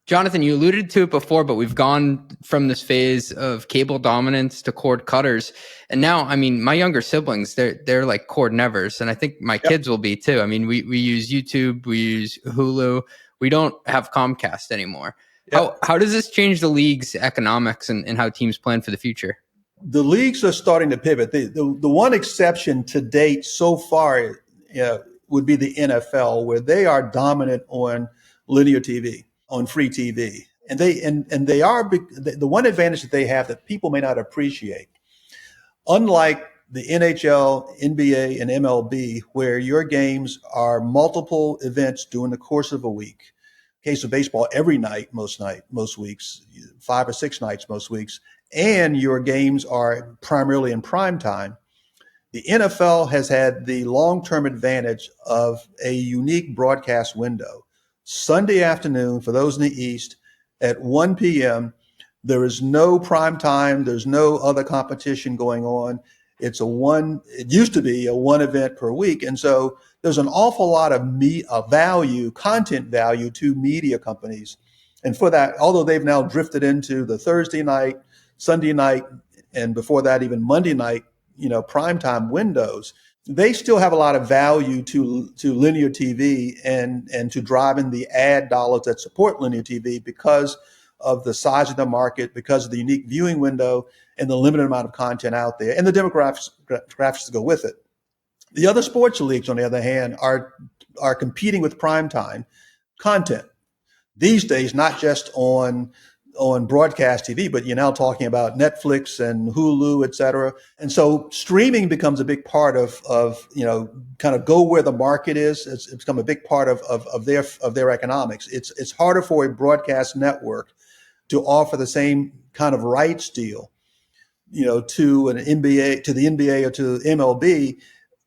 Jonathan, you alluded to it before, but we've gone from this phase of cable dominance to cord cutters. And now, I mean, my younger siblings, they're like cord nevers. And I think my kids will be too. I mean, we use YouTube, we use Hulu. We don't have Comcast anymore. Yep. How does this change the league's economics and how teams plan for the future? The leagues are starting to pivot. The one exception to date so far would be the NFL, where they are dominant on linear TV, on free TV. And they are the one advantage that they have that people may not appreciate. Unlike the NHL, NBA, and MLB, where your games are multiple events during the course of a week. Case of baseball, every night, most weeks, 5 or 6 nights, most weeks, and your games are primarily in prime time. The NFL has had the long-term advantage of a unique broadcast window. Sunday afternoon, for those in the East, at 1 p.m., there is no prime time. There's no other competition going on. It used to be a one event per week. And so there's an awful lot of content value to media companies. And for that, although they've now drifted into the Thursday night, Sunday night, and before that, even Monday night, primetime windows, they still have a lot of value to linear TV and to driving the ad dollars that support linear TV because of the size of the market, because of the unique viewing window and the limited amount of content out there and the demographics that go with it. The other sports leagues, on the other hand, are competing with primetime content these days, not just on broadcast TV, but you're now talking about Netflix and Hulu, et cetera. And so streaming becomes a big part of kind of go where the market is. It's become a big part of their economics. It's harder for a broadcast network to offer the same kind of rights deal, to the NBA or to MLB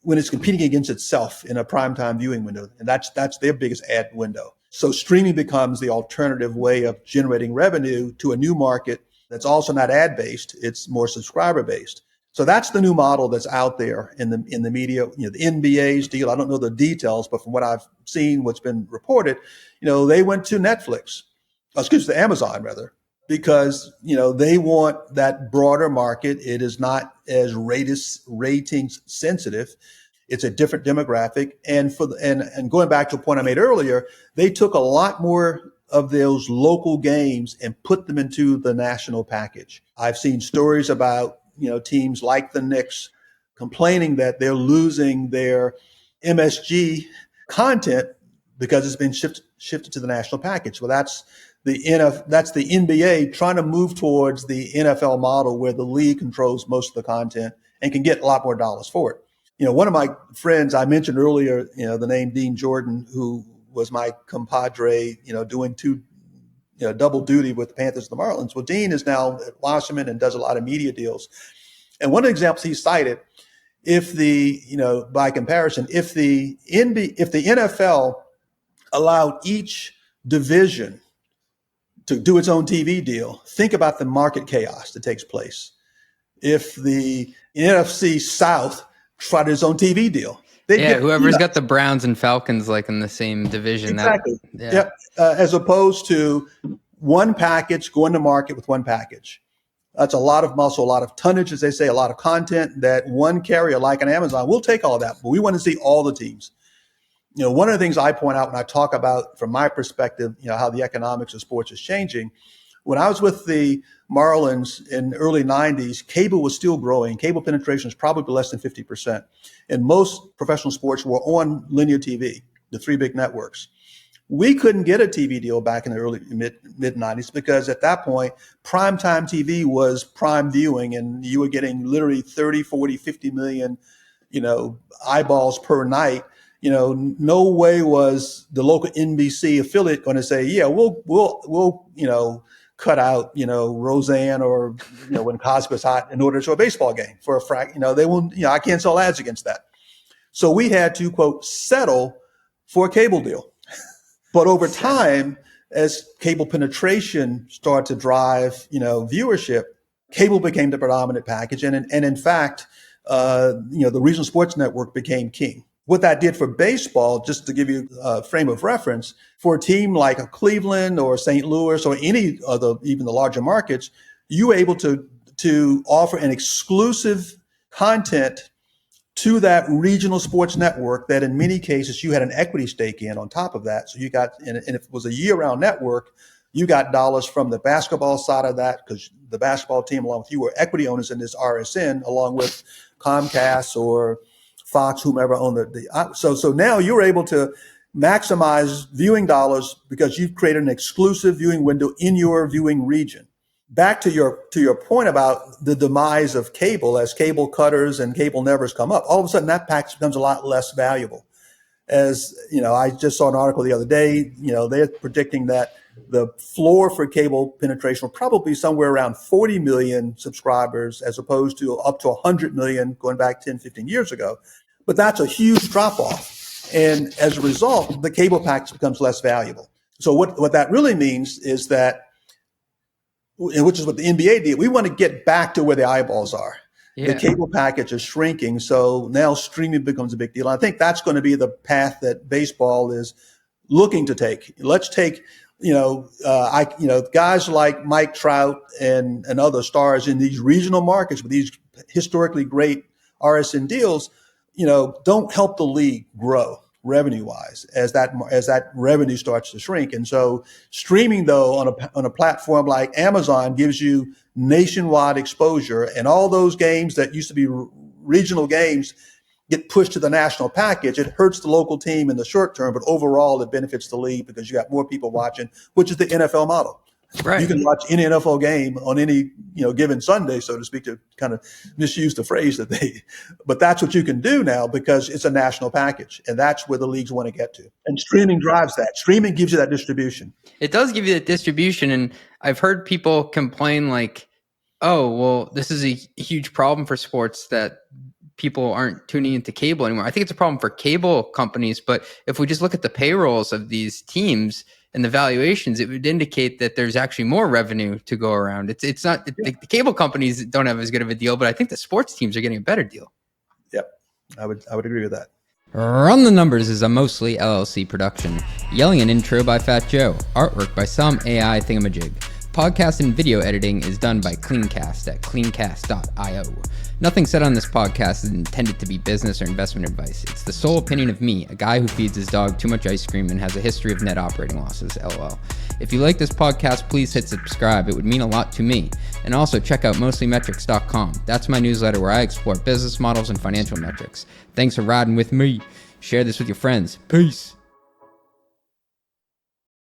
when it's competing against itself in a primetime viewing window. And that's their biggest ad window. So streaming becomes the alternative way of generating revenue to a new market that's also not ad-based. It's more subscriber-based. So that's the new model that's out there in the media. The NBA's deal, I don't know the details, but from what I've seen, what's been reported, they went to Amazon rather, because, they want that broader market. It is not as ratings sensitive. It's a different demographic. And going back to a point I made earlier, they took a lot more of those local games and put them into the national package. I've seen stories about, teams like the Knicks complaining that they're losing their MSG content because it's been shifted to the national package. Well, that's the NBA trying to move towards the NFL model where the league controls most of the content and can get a lot more dollars for it. One of my friends, I mentioned earlier, the name Dean Jordan, who was my compadre, doing double duty with the Panthers and the Marlins. Well, Dean is now at Wasserman and does a lot of media deals. And one of the examples he cited, by comparison, if the NFL allowed each division to do its own TV deal, think about the market chaos that takes place. If the NFC South tried its own TV deal, whoever's got the Browns and Falcons like in the same division. Exactly. As opposed to one package, going to market with one package. That's a lot of muscle, a lot of tonnage, as they say, a lot of content that one carrier like an Amazon will take all that, but we want to see all the teams. One of the things I point out when I talk about, from my perspective, how the economics of sports is changing. When I was with the Marlins in the early 90s, cable was still growing. Cable penetration was probably less than 50%. And most professional sports were on linear TV, the three big networks. We couldn't get a TV deal back in the early mid-90s because at that point, primetime TV was prime viewing, and you were getting literally 30, 40, 50 million, eyeballs per night. No way was the local NBC affiliate going to say, yeah, we'll cut out, Roseanne or, when Cosby's hot in order to show a baseball game for a they won't, I can't sell ads against that. So we had to, quote, settle for a cable deal. But over time, as cable penetration started to drive, viewership, cable became the predominant package. And in fact, the regional sports network became king. What that did for baseball, just to give you a frame of reference, for a team like a Cleveland or St. Louis or any of even the larger markets, you were able to offer an exclusive content to that regional sports network that in many cases you had an equity stake in on top of that. So you got, and if it was a year-round network, you got dollars from the basketball side of that because the basketball team, along with you, were equity owners in this RSN, along with Comcast or Fox, whomever owned so now you're able to maximize viewing dollars because you've created an exclusive viewing window in your viewing region. Back to your point about the demise of cable, as cable cutters and cable nevers come up, all of a sudden that package becomes a lot less valuable. As you know, I just saw an article the other day, they're predicting that the floor for cable penetration will probably be somewhere around 40 million subscribers as opposed to up to 100 million going back 10, 15 years ago. But that's a huge drop off. And as a result, the cable package becomes less valuable. So what that really means is that, and which is what the NBA did, we want to get back to where the eyeballs are. Yeah. The cable package is shrinking, so now streaming becomes a big deal. I think that's going to be the path that baseball is looking to take. Let's take, guys like Mike Trout and other stars in these regional markets with these historically great RSN deals, don't help the league grow revenue-wise as that revenue starts to shrink. And so streaming, though, on a platform like Amazon gives you nationwide exposure, and all those games that used to be regional games get pushed to the national package. It hurts the local team in the short term, but overall it benefits the league because you got more people watching, which is the NFL model. Right. You can watch any NFL game on any given Sunday, so to speak, to kind of misuse the phrase but that's what you can do now because it's a national package, and that's where the leagues want to get to. And streaming drives that. Streaming gives you that distribution. It does give you that distribution, and I've heard people complain like, "Oh, well, this is a huge problem for sports that people aren't tuning into cable anymore." I think it's a problem for cable companies, but if we just look at the payrolls of these teams and the valuations, it would indicate that there's actually more revenue to go around. It's not the cable companies don't have as good of a deal, but I think the sports teams are getting a better deal. Yep, I would agree with that. Run the Numbers is a mostly LLC production. Yelling an intro by Fat Joe. Artwork by some AI thingamajig. Podcast and video editing is done by Cleancast at cleancast.io. Nothing said on this podcast is intended to be business or investment advice. It's the sole opinion of me, a guy who feeds his dog too much ice cream and has a history of net operating losses, LOL. If you like this podcast, please hit subscribe. It would mean a lot to me. And also check out mostlymetrics.com. That's my newsletter where I explore business models and financial metrics. Thanks for riding with me. Share this with your friends. Peace.